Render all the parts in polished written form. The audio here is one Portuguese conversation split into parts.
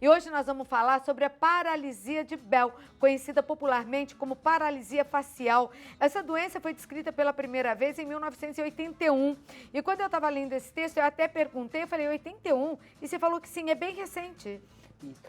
E hoje nós vamos falar sobre a paralisia de Bell, conhecida popularmente como paralisia facial. Essa doença foi descrita pela primeira vez em 1981. E quando eu estava lendo esse texto, eu até perguntei, eu falei, 81? E você falou que sim, é bem recente.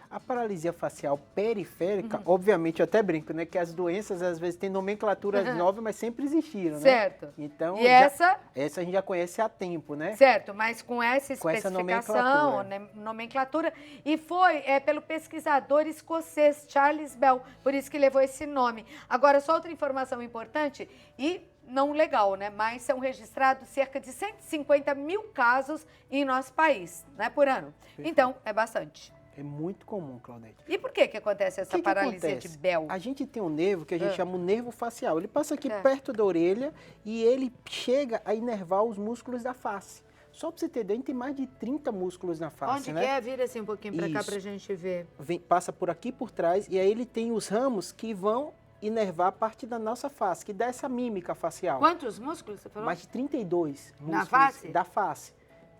A paralisia facial periférica, obviamente, eu até brinco, né? Que as doenças, às vezes, têm nomenclaturas novas, mas sempre existiram, né? Certo. Então, e essa a gente já conhece há tempo, né? Certo, mas com essa Com essa especificação, nomenclatura, e foi pelo pesquisador escocês Charles Bell, por isso que levou esse nome. Agora, só outra informação importante, e não legal, né? Mas são registrados cerca de 150 mil casos em nosso país, né, por ano. Perfeito. Então, é bastante. É muito comum, Claudete. E por que acontece essa paralisia de Bell? A gente tem um nervo que a gente chama o nervo facial. Ele passa aqui perto da orelha e ele chega a inervar os músculos da face. Só para você ter ideia, tem mais de 30 músculos na face, Onde né? que é? Vira assim um pouquinho para cá para a gente ver. Passa por aqui por trás e aí ele tem os ramos que vão inervar a parte da nossa face, que dá essa mímica facial. Quantos músculos você falou? Mais de 32 músculos na face? Da face.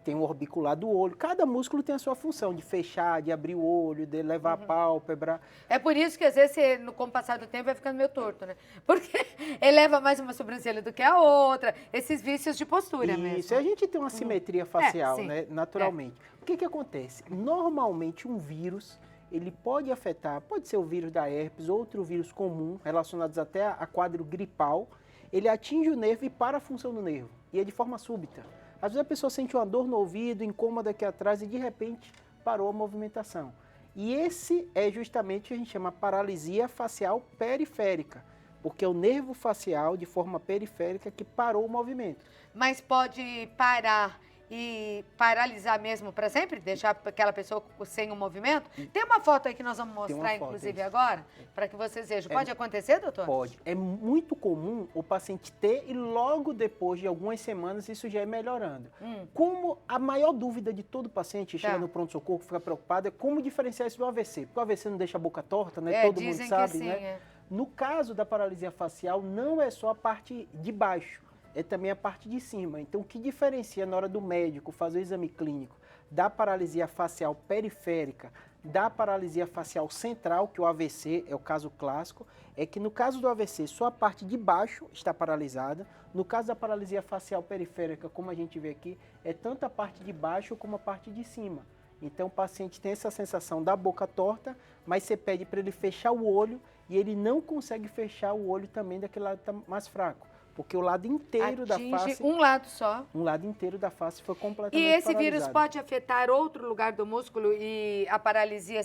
Tem o orbicular do olho. Cada músculo tem a sua função de fechar, de abrir o olho, de levar a pálpebra. É por isso que às vezes, com o passar do tempo, vai ficando meio torto, né? Porque eleva mais uma sobrancelha do que a outra. Esses vícios de postura mesmo. Isso, a gente tem uma simetria facial, né? Naturalmente. O que acontece? Normalmente um vírus, ele pode afetar, pode ser o vírus da herpes, outro vírus comum, relacionados até a quadro gripal. Ele atinge o nervo e para a função do nervo. E é de forma súbita. Às vezes a pessoa sente uma dor no ouvido, incômoda aqui atrás e de repente parou a movimentação. E esse é justamente o que a gente chama paralisia facial periférica, porque é o nervo facial de forma periférica que parou o movimento. Mas pode parar e paralisar mesmo para sempre? Deixar aquela pessoa sem o movimento? Tem uma foto aí que nós vamos mostrar, inclusive, agora, para que vocês vejam. Pode acontecer, doutor? Pode. É muito comum o paciente ter e logo depois de algumas semanas isso já é melhorando. Como a maior dúvida de todo paciente chega no pronto-socorro, fica preocupado, é como diferenciar isso do AVC. Porque o AVC não deixa a boca torta, né? Todo mundo sabe, sim, né? No caso da paralisia facial, não é só a parte de baixo. É também a parte de cima. Então, o que diferencia na hora do médico fazer o exame clínico da paralisia facial periférica, da paralisia facial central, que o AVC é o caso clássico, é que no caso do AVC, só a parte de baixo está paralisada. No caso da paralisia facial periférica, como a gente vê aqui, é tanto a parte de baixo como a parte de cima. Então, o paciente tem essa sensação da boca torta, mas você pede para ele fechar o olho e ele não consegue fechar o olho também daquele lado que está mais fraco. Porque o lado inteiro da face... um lado só. Um lado inteiro da face foi completamente paralisado. E esse paralisado. vírus pode afetar outro lugar do músculo e a paralisia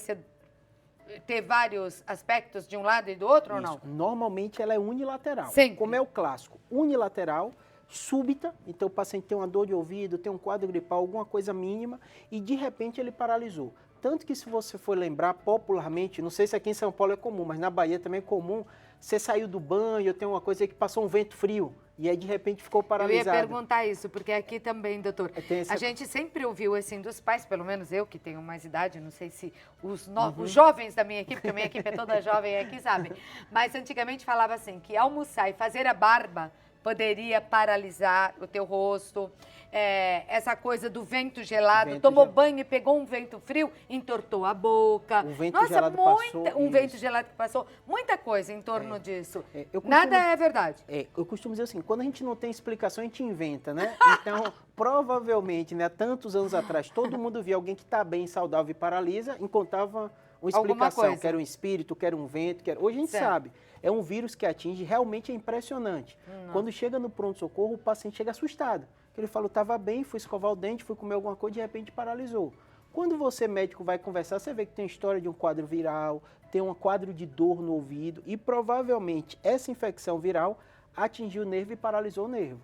ter vários aspectos de um lado e do outro ou não? Normalmente ela é unilateral. Sempre. Como é o clássico. Unilateral, súbita, então o paciente tem uma dor de ouvido, tem um quadro gripal, alguma coisa mínima, e de repente ele paralisou. Tanto que se você for lembrar popularmente, não sei se aqui em São Paulo é comum, mas na Bahia também é comum, você saiu do banho, tem uma coisa aí que passou um vento frio e aí de repente ficou paralisado. Eu ia perguntar isso, porque aqui também, doutor, a gente sempre ouviu assim dos pais, pelo menos eu que tenho mais idade, não sei se os jovens da minha equipe, porque a minha equipe é toda jovem aqui, sabem, mas antigamente falava assim, que almoçar e fazer a barba poderia paralisar o teu rosto, essa coisa do vento gelado, tomou banho e pegou um vento frio, entortou a boca. O vento gelado passou. Vento gelado que passou, muita coisa em torno disso. Nada é verdade. Eu costumo dizer assim, quando a gente não tem explicação, a gente inventa, né? Então, provavelmente, né, há tantos anos atrás, todo mundo via alguém que está bem, saudável e paralisa, encontrava uma explicação, quer um espírito, quer um vento, hoje a gente sabe. É um vírus que atinge, realmente é impressionante. Quando chega no pronto-socorro, o paciente chega assustado. Ele fala, estava bem, fui escovar o dente, fui comer alguma coisa, de repente paralisou. Quando você, médico, vai conversar, você vê que tem história de um quadro viral, tem um quadro de dor no ouvido e provavelmente essa infecção viral atingiu o nervo e paralisou o nervo.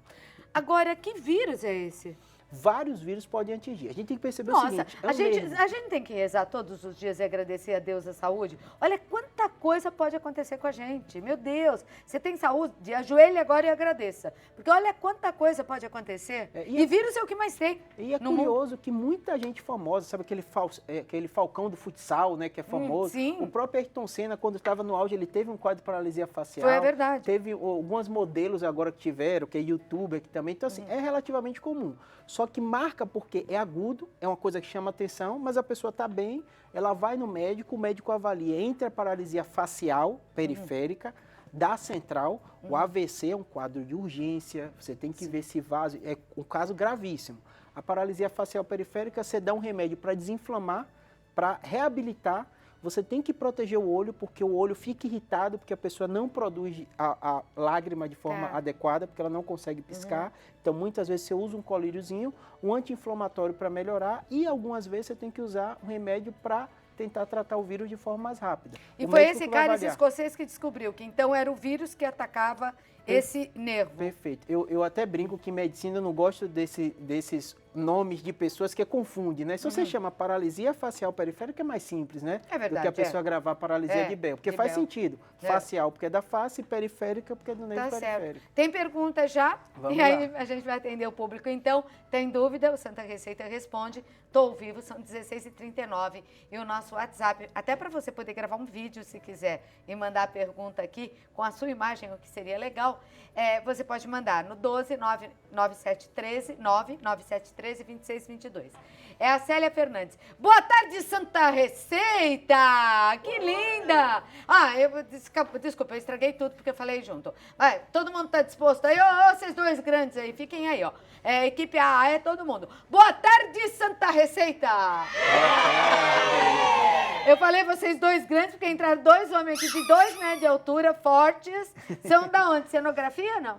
Agora, que vírus é esse? Vários vírus podem atingir. A gente tem que perceber o seguinte... a gente tem que rezar todos os dias e agradecer a Deus a saúde. Olha quanta coisa pode acontecer com a gente. Meu Deus, você tem saúde? Ajoelhe agora e agradeça. Porque olha quanta coisa pode acontecer. E vírus é o que mais tem. E é curioso que muita gente famosa, sabe aquele Falcão do futsal, né, que é famoso? Sim. O próprio Ayrton Senna, quando estava no auge, ele teve um quadro de paralisia facial. Foi verdade. Teve alguns modelos agora que tiveram, que é youtuber que também. Então, assim, é relativamente comum. Só que marca porque é agudo, é uma coisa que chama atenção, mas a pessoa está bem, ela vai no médico, o médico avalia entre a paralisia facial periférica, da central, o AVC é um quadro de urgência, você tem que ver se vaso, é um caso gravíssimo. A paralisia facial periférica, você dá um remédio para desinflamar, para reabilitar, você tem que proteger o olho, porque o olho fica irritado, porque a pessoa não produz a lágrima de forma adequada, porque ela não consegue piscar. Então, muitas vezes, você usa um colíriozinho, um anti-inflamatório para melhorar, e algumas vezes você tem que usar um remédio para tentar tratar o vírus de forma mais rápida. E foi esse cara, esse escocês, que descobriu que então era o vírus que atacava esse nervo. Perfeito. Eu até brinco que em medicina eu não gosto desses nomes de pessoas que confundem, né? Se você chama paralisia facial periférica, é mais simples, né? É verdade. Do que a pessoa gravar paralisia de Bell. Porque faz sentido. Facial porque é da face, periférica porque é do nervo periférico. Certo. Tem pergunta já? Vamos e aí lá. a gente vai atender o público. Então, tem dúvida? O Santa Receita responde. Estou ao vivo, são 16h39. E o nosso WhatsApp, até para você poder gravar um vídeo, se quiser, e mandar a pergunta aqui com a sua imagem, o que seria legal, você pode mandar no 12-9713-2622. É a Célia Fernandes. Boa tarde, Santa Receita! Que linda! Desculpa, eu estraguei tudo porque eu falei junto. Vai, todo mundo tá disposto aí? Ô, vocês dois grandes aí, fiquem aí, ó. Equipe A, é todo mundo. Boa tarde, Santa Receita! Eu falei vocês dois grandes porque entraram dois homens aqui de 2 metros de altura, fortes. São da onde? Cenografia, não?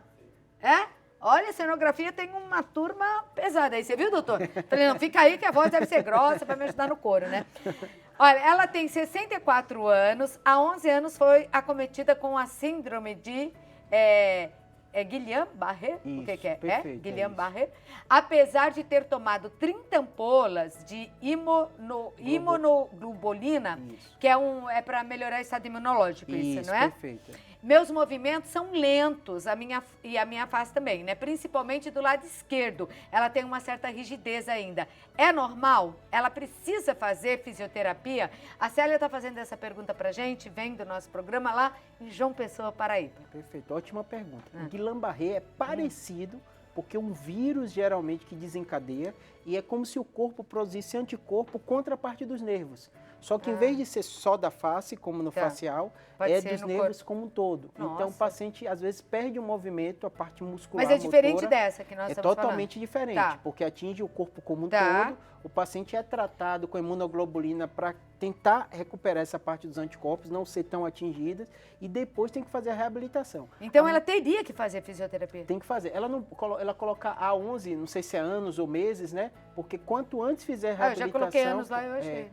É? Olha, cenografia tem uma turma pesada aí. Você viu, doutor? Falei, não, fica aí que a voz deve ser grossa para me ajudar no coro, né? Olha, ela tem 64 anos. Há 11 anos foi acometida com a síndrome de... Guillain-Barré? O que é? Perfeito, Guillain-Barré. Apesar de ter tomado 30 ampolas de imunoglobulina, que é para melhorar o estado imunológico, isso, não é? Perfeito. Meus movimentos são lentos, a minha face também, né? Principalmente do lado esquerdo. Ela tem uma certa rigidez ainda. É normal? Ela precisa fazer fisioterapia? A Célia está fazendo essa pergunta pra gente, vem do nosso programa lá em João Pessoa, Paraíba. Perfeito, ótima pergunta. O Guillain-Barré é parecido, porque é um vírus geralmente que desencadeia, e é como se o corpo produzisse anticorpo contra a parte dos nervos. Só que em vez de ser só da face, como no facial, é dos nervos como um todo. Nossa. Então o paciente às vezes perde o movimento, a parte muscular. Mas é diferente dessa que nós estamos falando. É totalmente diferente, porque atinge o corpo como um todo. O paciente é tratado com imunoglobulina para tentar recuperar essa parte dos anticorpos, não ser tão atingidas, e depois tem que fazer a reabilitação. Então ela teria que fazer fisioterapia? Tem que fazer. Ela coloca há 11, não sei se é anos ou meses, né? Porque quanto antes fizer a reabilitação... Eu já coloquei anos lá, eu achei.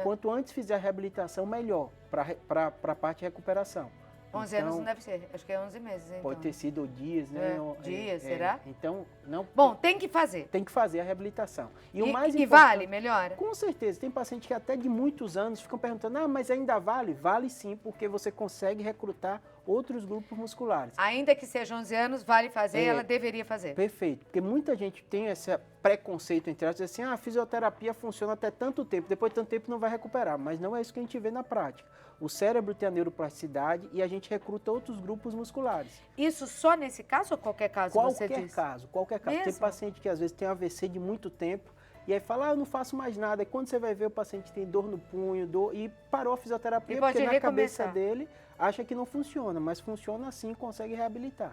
Quanto antes fizer a reabilitação, melhor para a parte de recuperação. 11 anos não deve ser, acho que é 11 meses. Então. Pode ter sido dias, né? Dias, será? Então, não. Bom, tem que fazer. Tem que fazer a reabilitação. E o mais importante, vale, melhora? Com certeza. Tem paciente que até de muitos anos ficam perguntando, mas ainda vale? Vale sim, porque você consegue recrutar outros grupos musculares. Ainda que seja 11 anos, vale fazer, ela deveria fazer. Perfeito, porque muita gente tem esse preconceito entre elas, assim, a fisioterapia funciona até tanto tempo, depois de tanto tempo não vai recuperar, mas não é isso que a gente vê na prática. O cérebro tem a neuroplasticidade e a gente recruta outros grupos musculares. Isso só nesse caso ou qualquer caso você diz? Qualquer caso. Mesmo? Tem paciente que às vezes tem AVC de muito tempo, e aí fala, eu não faço mais nada. E quando você vai ver, o paciente tem dor no punho, e parou a fisioterapia, porque na cabeça dele acha que não funciona, mas funciona assim, consegue reabilitar.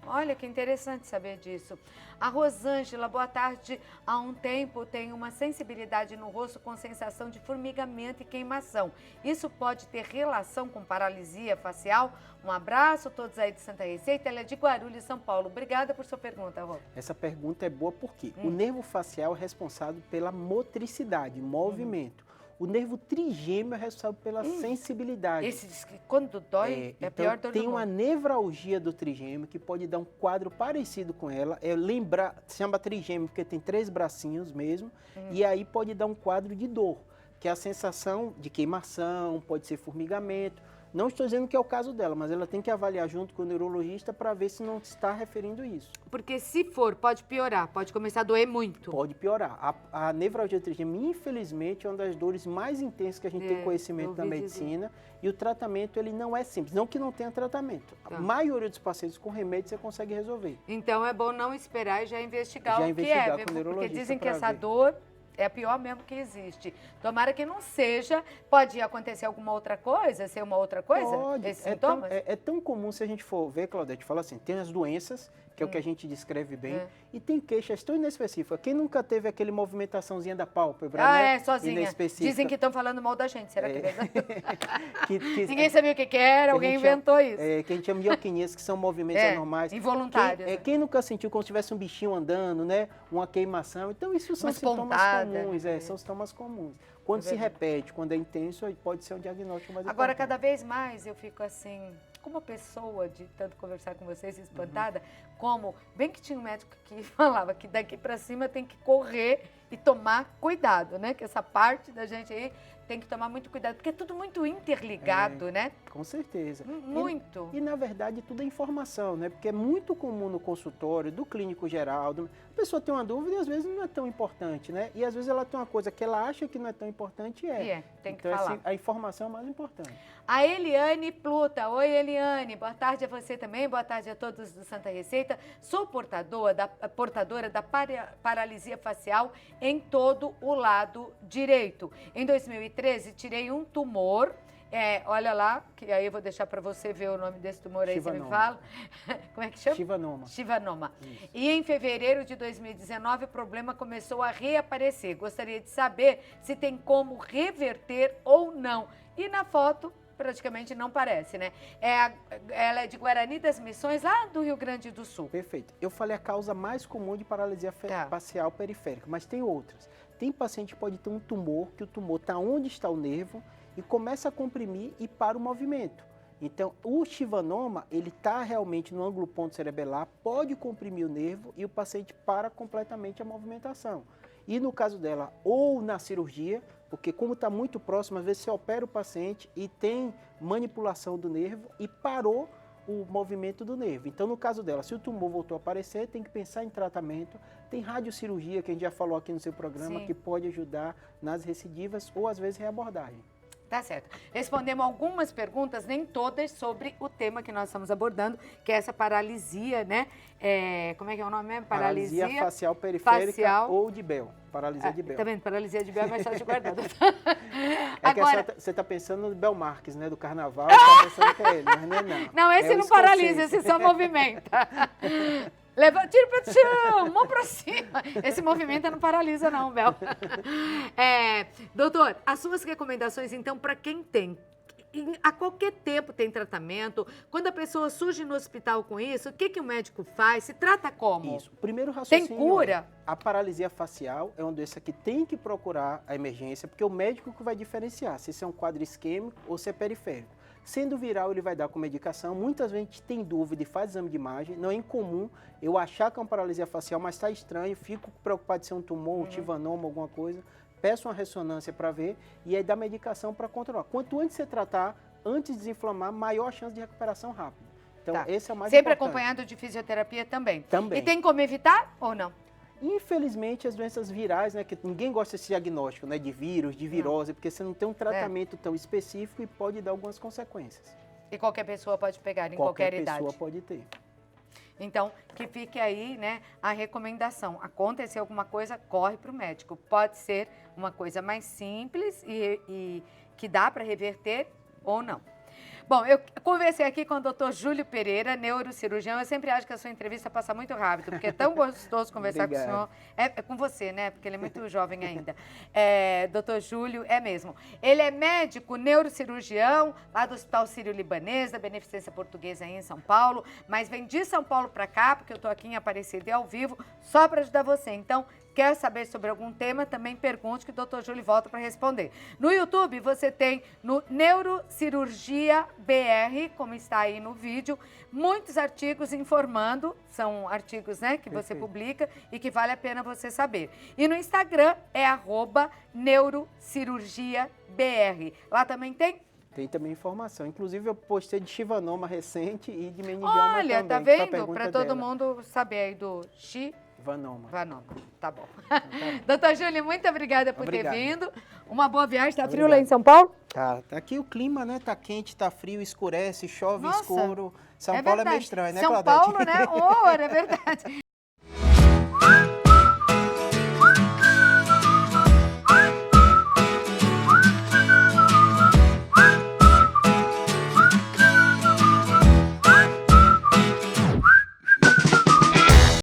Olha, que interessante saber disso. A Rosângela, boa tarde. Há um tempo tenho uma sensibilidade no rosto com sensação de formigamento e queimação. Isso pode ter relação com paralisia facial? Um abraço, todos aí de Santa Receita. Ela é de Guarulhos, São Paulo. Obrigada por sua pergunta, Rô. Essa pergunta é boa porque o nervo facial é responsável pela motricidade, movimento. O nervo trigêmeo é responsável pela sensibilidade. Esse diz que quando dói é a pior dor do mundo. Tem uma nevralgia do trigêmeo que pode dar um quadro parecido com ela. Se chama trigêmeo porque tem 3 bracinhos mesmo. E aí pode dar um quadro de dor, que é a sensação de queimação, pode ser formigamento. Não estou dizendo que é o caso dela, mas ela tem que avaliar junto com o neurologista para ver se não está referindo isso. Porque se for, pode piorar, pode começar a doer muito. Pode piorar. A nevralgia trigêmea, infelizmente, é uma das dores mais intensas que a gente tem conhecimento da medicina. E o tratamento, ele não é simples. Não que não tenha tratamento. A maioria dos pacientes com remédio você consegue resolver. Então é bom não esperar e já investigar o que é. Com o neurologista, porque dizem que essa dor É a pior mesmo que existe. Tomara que não seja. Pode acontecer alguma outra coisa, ser uma outra coisa? Pode. Esses sintomas? É tão comum se a gente for ver, Claudete, fala assim, tem as doenças, que é o que a gente descreve bem, e tem queixas tão inespecíficas. Quem nunca teve aquele movimentaçãozinha da pálpebra, né? Sozinha. Dizem que estão falando mal da gente, será que é verdade? Ninguém que, sabia o que era, alguém inventou isso. Que a gente chama miocinias, que são movimentos anormais. Involuntários. Quem nunca sentiu como se tivesse um bichinho andando, né? Uma queimação. Então, isso são sintomas comuns. São sintomas comuns. Quando se repete, quando é intenso, pode ser um diagnóstico mais Agora, importante. cada vez mais eu fico assim, como pessoa, de tanto conversar com vocês, espantada, como, bem que tinha um médico que falava que daqui para cima tem que correr e tomar cuidado, né? Que essa parte da gente aí tem que tomar muito cuidado, porque é tudo muito interligado, né? Com certeza. Muito. E, na verdade, tudo é informação, né? Porque é muito comum no consultório, do clínico geral, a pessoa tem uma dúvida e às vezes não é tão importante, né? E às vezes ela tem uma coisa que ela acha que não é tão importante e é. Tem que então, falar. Assim, a informação é mais importante. A Eliane Pluta. Oi, Eliane. Boa tarde a você também. Boa tarde a todos do Santa Receita. Sou portadora da paralisia facial em todo o lado direito. Em 2013, tirei um tumor. Olha lá, que aí eu vou deixar para você ver o nome desse tumor aí, você me fala. Como é que chama? Chivanoma. Chivanoma. E em fevereiro de 2019 o problema começou a reaparecer. Gostaria de saber se tem como reverter ou não. E na foto praticamente não parece, né? Ela é de Guarani das Missões, lá do Rio Grande do Sul. Perfeito. Eu falei a causa mais comum de paralisia facial periférica, mas tem outras. Tem paciente que pode ter um tumor, que o tumor está onde está o nervo e começa a comprimir e para o movimento. Então, o chivanoma, ele está realmente no ângulo ponto cerebelar, pode comprimir o nervo e o paciente para completamente a movimentação. E no caso dela, ou na cirurgia, porque como está muito próximo, às vezes você opera o paciente e tem manipulação do nervo e parou o movimento do nervo. Então, no caso dela, se o tumor voltou a aparecer, tem que pensar em tratamento. Tem radiocirurgia, que a gente já falou aqui no seu programa, que pode ajudar nas recidivas ou às vezes reabordagem. Tá certo. Respondemos algumas perguntas, nem todas, sobre o tema que nós estamos abordando, que é essa paralisia, né? Como é que é o nome mesmo? Paralisia facial periférica ou de Bell. Paralisia de Bell. Tá vendo? Paralisia de Bell é mais fácil de guardar. Agora, que você tá pensando no Bel Marques, né? Do carnaval, tá pensando que é ele, mas não é não. Não, esse não paralisa, esse só movimenta. Tira para o chão, mão para cima. Esse movimento não paralisa não, Bel. Doutor, as suas recomendações, então, para quem tem, a qualquer tempo tem tratamento, quando a pessoa surge no hospital com isso, o que o médico faz? Se trata como? Isso. O primeiro raciocínio tem cura? A paralisia facial é uma doença que tem que procurar a emergência, porque é o médico que vai diferenciar se isso é um quadro isquêmico ou se é periférico. Sendo viral, ele vai dar com medicação. Muitas vezes a gente tem dúvida e faz exame de imagem. Não é incomum eu achar que é uma paralisia facial, mas está estranho, fico preocupado de ser um tumor, um chivanoma, alguma coisa. Peço uma ressonância para ver e aí dá medicação para controlar. Quanto antes você tratar, antes de desinflamar, maior chance de recuperação rápida. Então, esse é o mais Sempre importante. acompanhado de fisioterapia também. Também. E tem como evitar ou não? Infelizmente, as doenças virais, né, que ninguém gosta desse diagnóstico, né, de vírus, de virose, porque você não tem um tratamento tão específico e pode dar algumas consequências. E qualquer pessoa pode pegar, em qualquer idade? Qualquer pessoa pode ter. Então, que fique aí, né, a recomendação. Acontecer alguma coisa, corre para o médico. Pode ser uma coisa mais simples e que dá para reverter ou não. Bom, eu conversei aqui com o Dr. Júlio Pereira, neurocirurgião. Eu sempre acho que a sua entrevista passa muito rápido, porque é tão gostoso conversar com o senhor. É com você, né? Porque ele é muito jovem ainda. Dr. Júlio, é mesmo. Ele é médico neurocirurgião, lá do Hospital Sírio-Libanês, da Beneficência Portuguesa aí em São Paulo, mas vem de São Paulo para cá, porque eu estou aqui em Aparecida e ao vivo, só para ajudar você. Então, quer saber sobre algum tema, também pergunte que o Dr. Júlio volta para responder. No YouTube, você tem no Neurocirurgia BR, como está aí no vídeo, muitos artigos informando, são artigos, né, que você publica e que vale a pena você saber. E no Instagram é @neurocirurgiabr. Lá também tem? Tem também informação. Inclusive, eu postei de chivanoma recente e de meningioma também. Olha, tá vendo? Para todo mundo saber aí do Vanoma. Tá bom. Doutor Júlio, muito obrigada por ter vindo. Uma boa viagem. Tá frio lá em São Paulo? Tá aqui o clima, né? Tá quente, tá frio, escurece, chove, escuro. São Paulo é meio estranho, né, Claudete? São Paulo, né? É verdade.